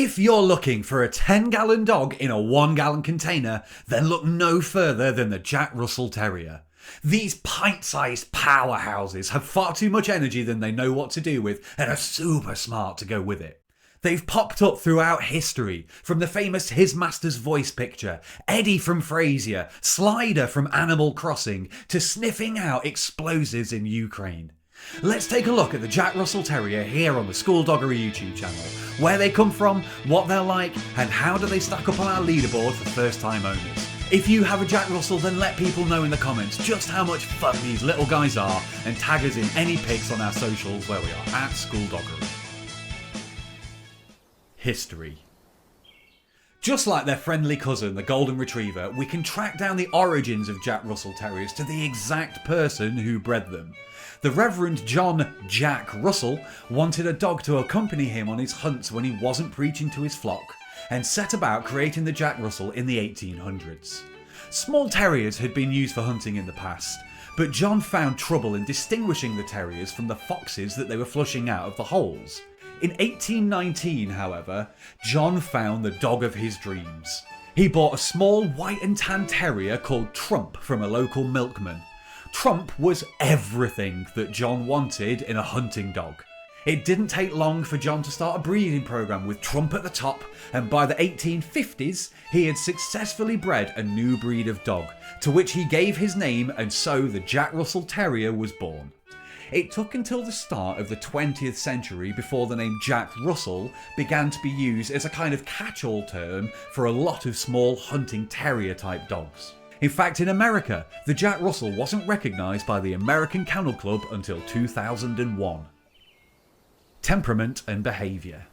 If you're looking for a 10-gallon dog in a 1-gallon container, then look no further than the Jack Russell Terrier. These pint-sized powerhouses have far too much energy than they know what to do with and are super smart to go with it. They've popped up throughout history, from the famous His Master's Voice picture, Eddie from Frasier, Slider from Animal Crossing, to sniffing out explosives in Ukraine. Let's take a look at the Jack Russell Terrier here on the SkoolDoggery YouTube channel. Where they come from, what they're like, and how do they stack up on our leaderboard for first-time owners. If you have a Jack Russell, then let people know in the comments just how much fun these little guys are, and tag us in any pics on our socials where we are at SkoolDoggery. History. Just like their friendly cousin, the Golden Retriever, we can track down the origins of Jack Russell Terriers to the exact person who bred them. The Reverend John Jack Russell wanted a dog to accompany him on his hunts when he wasn't preaching to his flock, and set about creating the Jack Russell in the 1800s. Small terriers had been used for hunting in the past, but John found trouble in distinguishing the terriers from the foxes that they were flushing out of the holes. In 1819, however, John found the dog of his dreams. He bought a small white and tan terrier called Trump from a local milkman. Trump was everything that John wanted in a hunting dog. It didn't take long for John to start a breeding program with Trump at the top, and by the 1850s he had successfully bred a new breed of dog, to which he gave his name, and so the Jack Russell Terrier was born. It took until the start of the 20th century before the name Jack Russell began to be used as a kind of catch-all term for a lot of small hunting terrier type dogs. In fact, in America, the Jack Russell wasn't recognised by the American Kennel Club until 2001. Temperament and behaviour.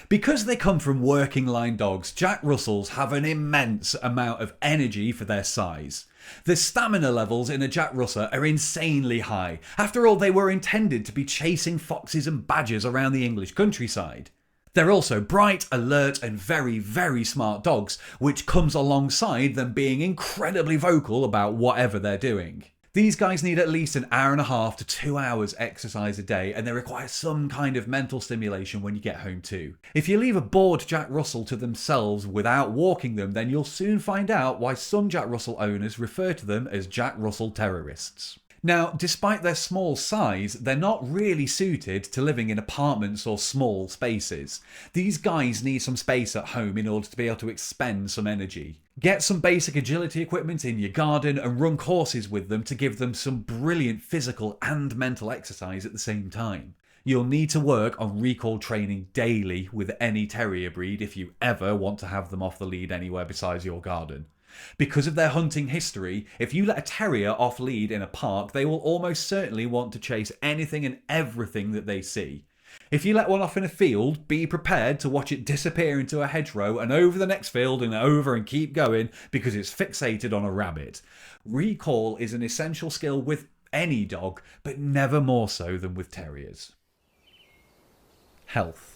Because they come from working line dogs, Jack Russells have an immense amount of energy for their size. The stamina levels in a Jack Russell are insanely high. After all, they were intended to be chasing foxes and badgers around the English countryside. They're also bright, alert and very, very smart dogs, which comes alongside them being incredibly vocal about whatever they're doing. These guys need at least an hour and a half to 2 hours exercise a day, and they require some kind of mental stimulation when you get home too. If you leave a bored Jack Russell to themselves without walking them, then you'll soon find out why some Jack Russell owners refer to them as Jack Russell terrorists. Now, despite their small size, they're not really suited to living in apartments or small spaces. These guys need some space at home in order to be able to expend some energy. Get some basic agility equipment in your garden and run courses with them to give them some brilliant physical and mental exercise at the same time. You'll need to work on recall training daily with any terrier breed if you ever want to have them off the lead anywhere besides your garden. Because of their hunting history, if you let a terrier off lead in a park, they will almost certainly want to chase anything and everything that they see. If you let one off in a field, be prepared to watch it disappear into a hedgerow and over the next field and over and keep going because it's fixated on a rabbit. Recall is an essential skill with any dog, but never more so than with terriers. Health.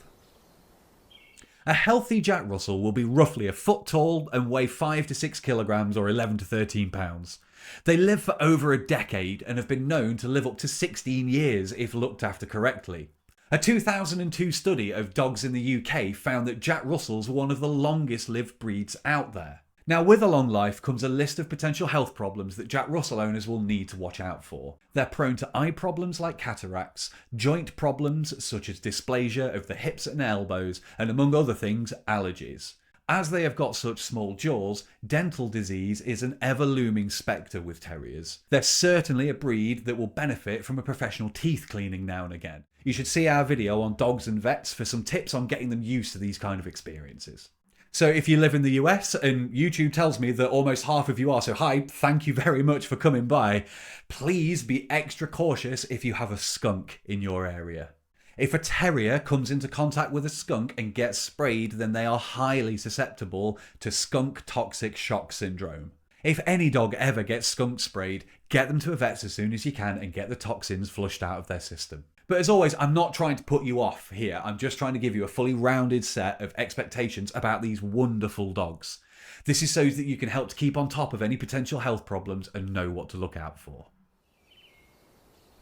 A healthy Jack Russell will be roughly a foot tall and weigh 5 to 6 kilograms or 11 to 13 pounds. They live for over a decade and have been known to live up to 16 years if looked after correctly. A 2002 study of dogs in the UK found that Jack Russells were one of the longest lived breeds out there. Now, with a long life comes a list of potential health problems that Jack Russell owners will need to watch out for. They're prone to eye problems like cataracts, joint problems such as dysplasia of the hips and elbows, and among other things, allergies. As they have got such small jaws, dental disease is an ever-looming spectre with terriers. They're certainly a breed that will benefit from a professional teeth cleaning now and again. You should see our video on dogs and vets for some tips on getting them used to these kind of experiences. So if you live in the US and YouTube tells me that almost half of you are, so hi, thank you very much for coming by, please be extra cautious if you have a skunk in your area. If a terrier comes into contact with a skunk and gets sprayed, then they are highly susceptible to skunk toxic shock syndrome. If any dog ever gets skunk sprayed, get them to a vet as soon as you can and get the toxins flushed out of their system. But as always, I'm not trying to put you off here. I'm just trying to give you a fully rounded set of expectations about these wonderful dogs. This is so that you can help to keep on top of any potential health problems and know what to look out for.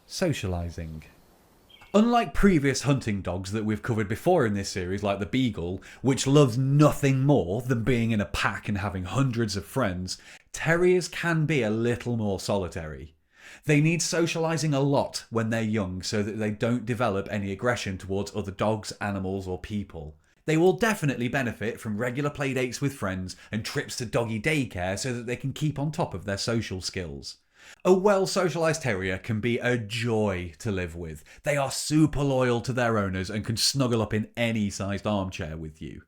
Socialising. Unlike previous hunting dogs that we've covered before in this series, like the Beagle, which loves nothing more than being in a pack and having hundreds of friends, terriers can be a little more solitary. They need socialising a lot when they're young so that they don't develop any aggression towards other dogs, animals or people. They will definitely benefit from regular playdates with friends and trips to doggy daycare so that they can keep on top of their social skills. A well-socialised terrier can be a joy to live with. They are super loyal to their owners and can snuggle up in any sized armchair with you.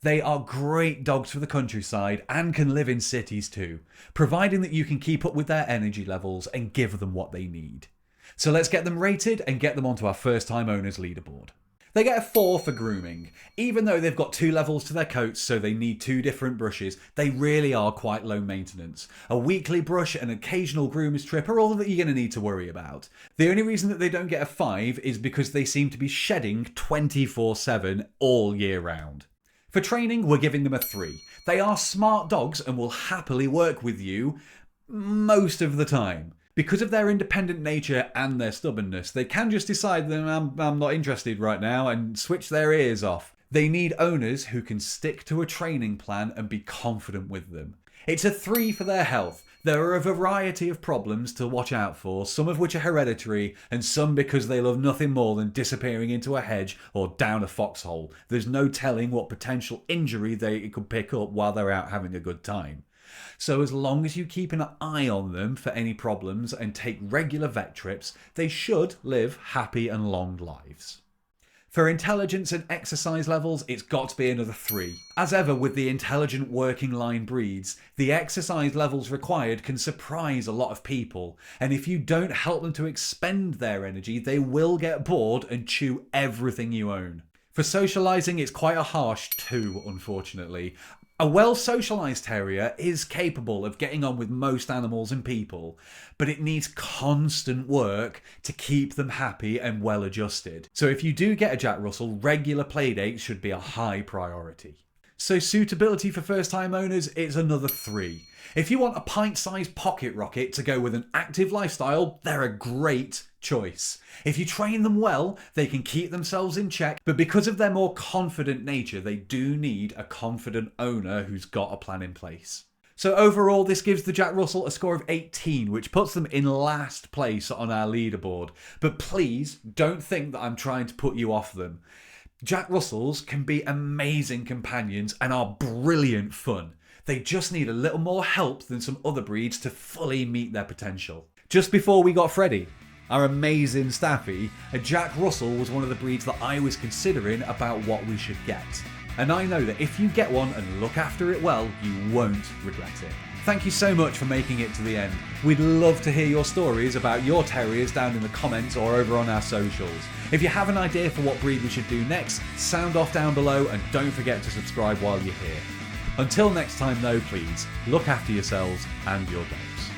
They are great dogs for the countryside and can live in cities too, providing that you can keep up with their energy levels and give them what they need. So let's get them rated and get them onto our first time owners leaderboard. They get a 4 for grooming. Even though they've got 2 levels to their coats, so they need 2 different brushes, they really are quite low maintenance. A weekly brush and an occasional groomer's trip are all that you're going to need to worry about. The only reason that they don't get a 5 is because they seem to be shedding 24/7 all year round. For training, we're giving them a 3. They are smart dogs and will happily work with you most of the time. Because of their independent nature and their stubbornness, they can just decide that I'm not interested right now and switch their ears off. They need owners who can stick to a training plan and be confident with them. It's a 3 for their health. There are a variety of problems to watch out for, some of which are hereditary and some because they love nothing more than disappearing into a hedge or down a foxhole. There's no telling what potential injury they could pick up while they're out having a good time. So as long as you keep an eye on them for any problems and take regular vet trips, they should live happy and long lives. For intelligence and exercise levels, it's got to be another 3. As ever with the intelligent working line breeds, the exercise levels required can surprise a lot of people, and if you don't help them to expend their energy, they will get bored and chew everything you own. For socialising, it's quite a harsh 2, unfortunately. A well-socialised terrier is capable of getting on with most animals and people, but it needs constant work to keep them happy and well adjusted. So if you do get a Jack Russell, regular playdates should be a high priority. So suitability for first-time owners is another 3. If you want a pint-sized pocket rocket to go with an active lifestyle, they're a great choice. If you train them well, they can keep themselves in check, but because of their more confident nature, they do need a confident owner who's got a plan in place. So overall, this gives the Jack Russell a score of 18, which puts them in last place on our leaderboard. But please don't think that I'm trying to put you off them. Jack Russells can be amazing companions and are brilliant fun. They just need a little more help than some other breeds to fully meet their potential. Just before we got Freddie, our amazing Staffie, a Jack Russell was one of the breeds that I was considering about what we should get. And I know that if you get one and look after it well, you won't regret it. Thank you so much for making it to the end. We'd love to hear your stories about your terriers down in the comments or over on our socials. If you have an idea for what breed we should do next, sound off down below and don't forget to subscribe while you're here. Until next time though, please look after yourselves and your dogs.